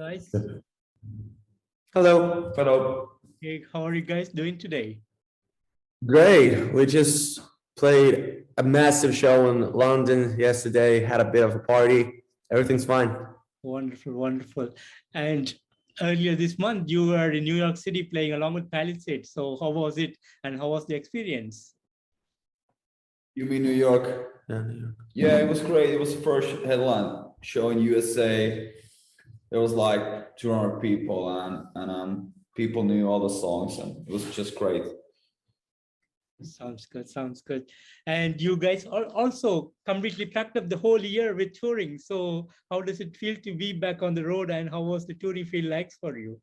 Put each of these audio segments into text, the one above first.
Guys, Hello. Hello. hey, how are you guys doing today? Great. We just played a massive show in London yesterday, had a bit of a party. Everything's fine. Wonderful, wonderful. And earlier this month, you were in New York City playing along with Palisade. So how was it and how was the experience? You mean New York? Yeah, New York. Yeah, it was great. It was the first headline show in USA. There was like 200 people and people knew all the songs and it was just great. Sounds good, sounds good. And you guys are also completely packed up the whole year with touring. So how does it feel to be back on the road and how was the touring feel like for you?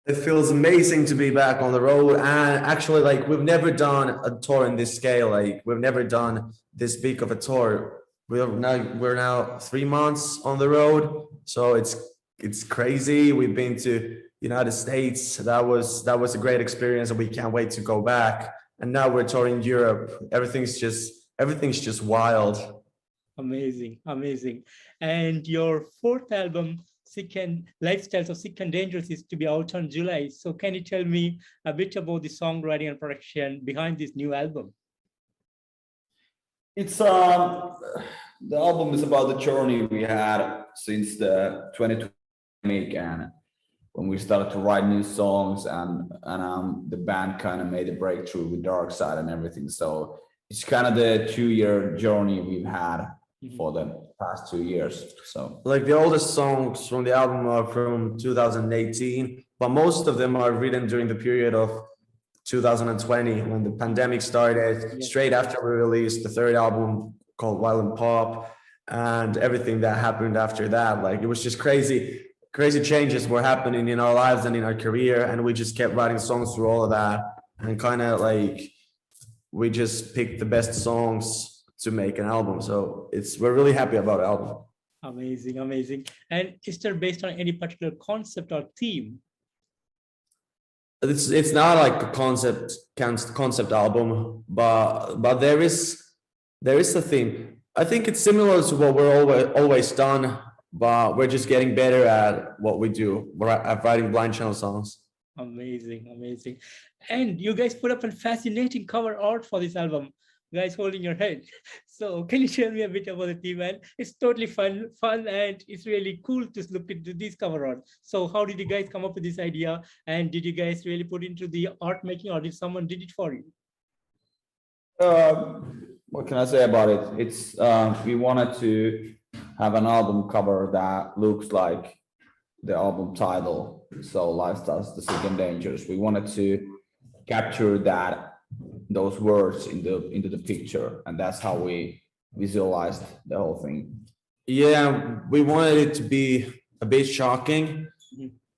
It feels amazing to be back on the road. And actually, like, we've never done a tour in this scale. Like, we've never done this big of a tour. We're now 3 months on the road. So it's crazy. We've been to United States. That was a great experience and we can't wait to go back. And now we're touring Europe. Everything's just wild. Amazing, amazing. And your fourth album, Sick and Lifestyles of Sick and Dangerous, is to be out on July. So can you tell me a bit about the songwriting and production behind this new album? It's the album is about the journey we had since the 2020 and when we started to write new songs and the band kind of made a breakthrough with Dark Side and everything. So it's kind of the 2-year journey we've had for the past 2 years. So Like, the oldest songs from the album are from 2018, but most of them are written during the period of 2020 when the pandemic started. Straight after we released the third album called Violent Pop and everything that happened after that. Like, it was just crazy changes were happening in our lives and in our career, and we just kept writing songs through all of that, and kind of like we just picked the best songs to make an album. So we're really happy about the album. Amazing, amazing. And is there based on any particular concept or theme? It's not like a concept album, but there is a theme. I think it's similar to what we're always done, but we're just getting better at what we do. We're at writing blind channel songs. Amazing, amazing. And you guys put up a fascinating cover art for this album, guys holding your head. So can you tell me a bit about the theme? And it's totally fun, and it's really cool to look into this cover art. So how did you guys come up with this idea? And did you guys really put into the art making, or did someone did it for you? what can I say about it? It's we wanted to have an album cover that looks like the album title, so Lifestyles, the Sick and Dangerous. We wanted to capture those words into the picture, and that's how we visualized the whole thing. Yeah, we wanted it to be a bit shocking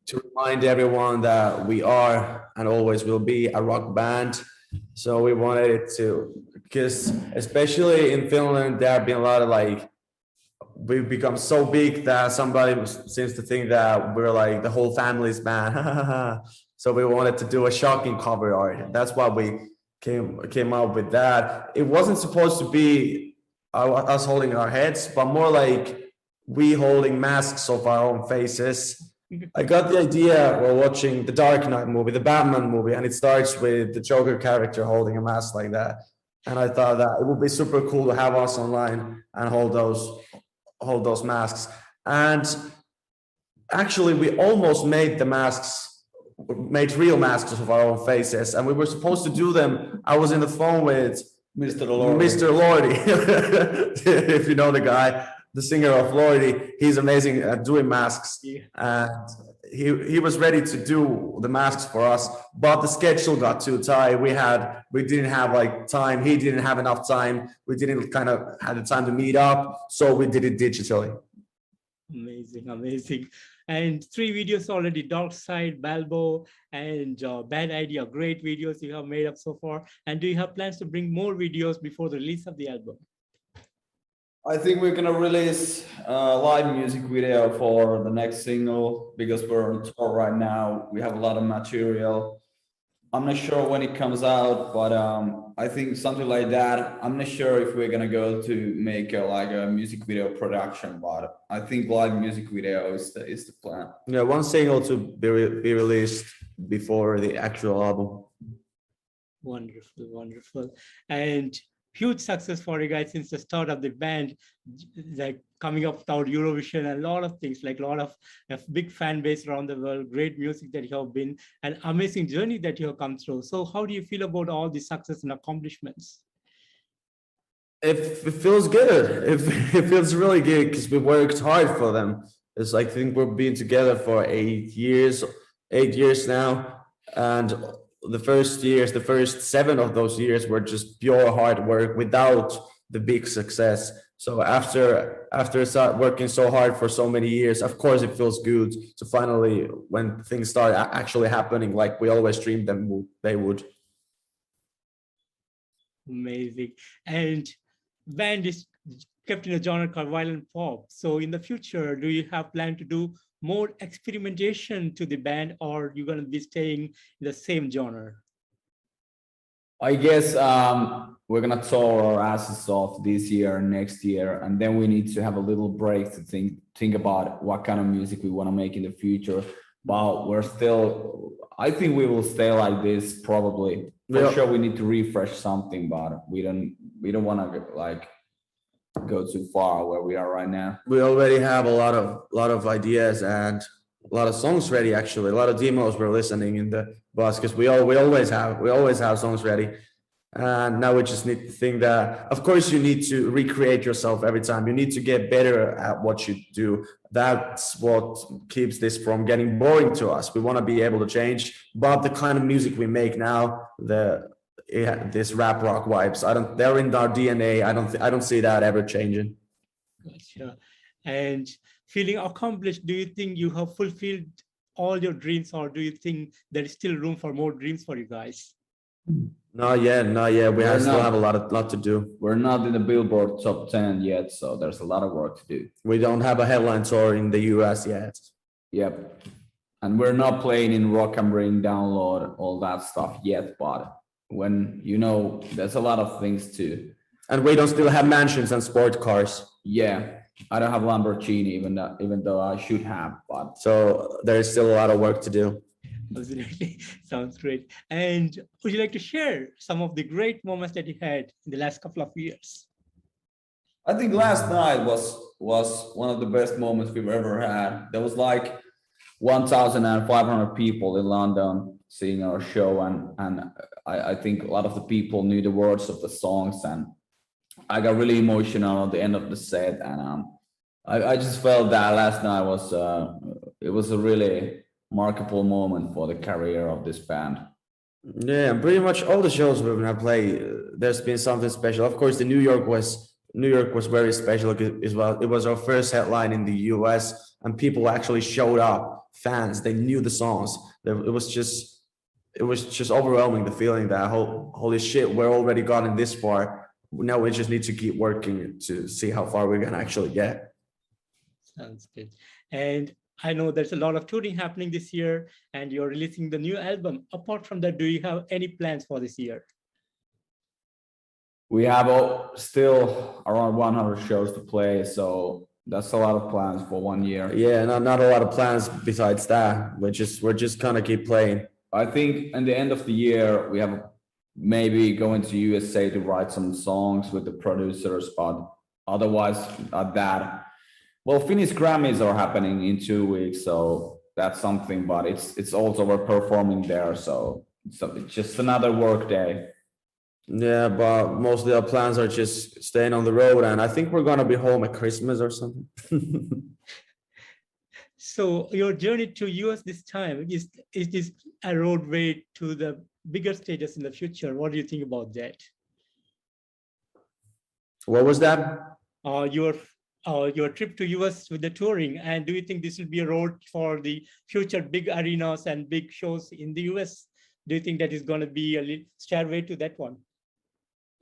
to remind everyone that we are and always will be a rock band. So we wanted it to, because especially in Finland, there have been a lot of we've become so big that somebody seems to think that we're like the whole family's band. So we wanted to do a shocking cover art. That's why we came up with that. It wasn't supposed to be us holding our heads, but more like we holding masks of our own faces. I got the idea while watching the Dark Knight movie, the Batman movie, and it starts with the Joker character holding a mask like that. And I thought that it would be super cool to have us online and hold those masks. And actually, we almost made real masks of our own faces, and we were supposed to do them. I was in the phone with Mr. Lordy. Mr. Lordy, if you know the guy, the singer of Lordy. He's amazing at doing masks. And he was ready to do the masks for us, but the schedule got too tight. We didn't have time. He didn't have enough time. We didn't kind of have the time to meet up, so we did it digitally. Amazing, amazing. And 3 videos already: Dark Side, Balbo, and Bad Idea. Great videos you have made up so far. And do you have plans to bring more videos before the release of the album? I think we're gonna release a live music video for the next single because we're on tour right now. We have a lot of material, I'm not sure when it comes out, but I think something like that. I'm not sure if we're gonna go to make like a music video production, but I think live music video is the plan. Yeah, one single to be released before the actual album. Wonderful, wonderful. And huge success for you guys since the start of the band, like coming up without Eurovision and a lot of things, like a lot of a big fan base around the world, great music that you have been, an amazing journey that you have come through. So how do you feel about all the success and accomplishments? It feels good. It feels really good because we worked hard for them. It's like, I think we've been together for 8 years now, and the first 7 of those years were just pure hard work without the big success. So after start working so hard for so many years, of course it feels good to finally, when things start actually happening like we always dreamed them they would. Amazing. And band is kept in a genre called violent pop. So in the future, do you have plan to do more experimentation to the band, or you're going to be staying in the same genre? I guess we're gonna tour our asses off this year and next year, and then we need to have a little break to think about what kind of music we want to make in the future. But I think we will stay like this probably. For sure, we need to refresh something, but we don't want to like go too far where we are right now. We already have a lot of ideas and a lot of songs ready. Actually, a lot of demos we're listening in the bus because we always have songs ready. And now we just need to think that, of course, you need to recreate yourself every time. You need to get better at what you do. That's what keeps this from getting boring to us. We want to be able to change, but the kind of music we make now, this rap rock vibes, they're in our DNA. I don't see that ever changing. Gotcha. And feeling accomplished, do you think you have fulfilled all your dreams, or do you think there is still room for more dreams for you guys? Not yet. We still have a lot to do. We're not in the Billboard top 10 yet, so there's a lot of work to do. We don't have a headline tour in the US yet. Yep. And we're not playing in Rock and Ring, Download, all that stuff yet, but when there's a lot of things too. And we don't still have mansions and sport cars. Yeah. I don't have Lamborghini, even though I should have, but so there is still a lot of work to do. Absolutely. Sounds great. And would you like to share some of the great moments that you had in the last couple of years? I think last night was one of the best moments we've ever had. There was like 1,500 people in London seeing our show, and I think a lot of the people knew the words of the songs, and I got really emotional at the end of the set, and I just felt that last night was a really remarkable moment for the career of this band. Yeah, pretty much all the shows we're gonna play, there's been something special. Of course, New York was very special as well. It was our first headline in the US, and people actually showed up. Fans, they knew the songs. It was just overwhelming, the feeling that holy shit, we're already gotten this far. Now we just need to keep working to see how far we're gonna actually get. Sounds good. And I know there's a lot of touring happening this year, and you're releasing the new album. Apart from that, do you have any plans for this year? We have still around 100 shows to play, so that's a lot of plans for 1 year. Yeah, not a lot of plans besides that. We're just gonna keep playing. I think in the end of the year we have maybe going to USA to write some songs with the producers, but otherwise at that. Well, Finnish Grammys are happening in 2 weeks, so that's something, but it's also we're performing there, so it's just another work day. Yeah, but mostly our plans are just staying on the road, and I think we're gonna be home at Christmas or something. So your journey to US this time, is this a roadway to the bigger stages in the future? What do you think about that? What was that? Your trip to US with the touring, and do you think this will be a road for the future big arenas and big shows in the US? Do you think that is going to be a stairway to that one?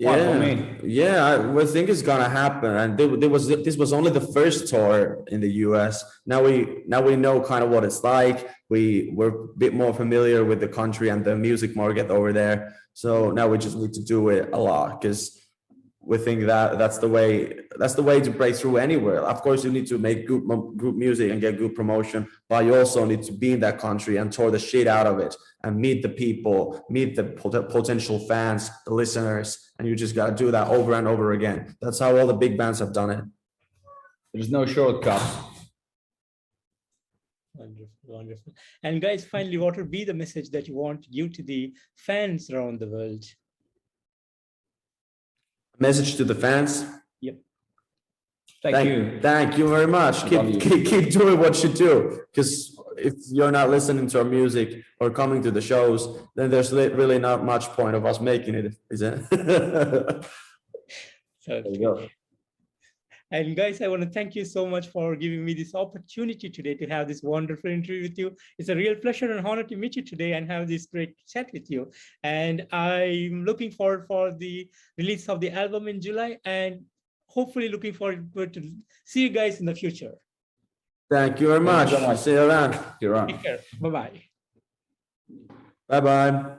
Fun for Yeah, me. yeah, we think it's gonna happen, and this was only the first tour in the U.S. Now we know kind of what it's like. We're a bit more familiar with the country and the music market over there. So now we just need to do it a lot because we think that that's the way to break through anywhere. Of course, you need to make good music and get good promotion, but you also need to be in that country and tour the shit out of it and meet the people, meet the potential fans, the listeners, and you just gotta do that over and over again. That's how all the big bands have done it. There's no shortcuts. Wonderful, wonderful. And guys, finally, what would be the message that you want to give to the fans around the world? Message to the fans. Yep. Thank you. Thank you very much. Love you. Keep doing what you do, because if you're not listening to our music or coming to the shows, then there's really not much point of us making it, is it? So, There you go. and guys, I want to thank you so much for giving me this opportunity today to have this wonderful interview with you. It's a real pleasure and honor to meet you today and have this great chat with you. And I'm looking forward for the release of the album in July, and hopefully looking forward to see you guys in the future. Thank you very much. Thank you so much. See you around. You're on. Take care. Bye-bye. Bye-bye.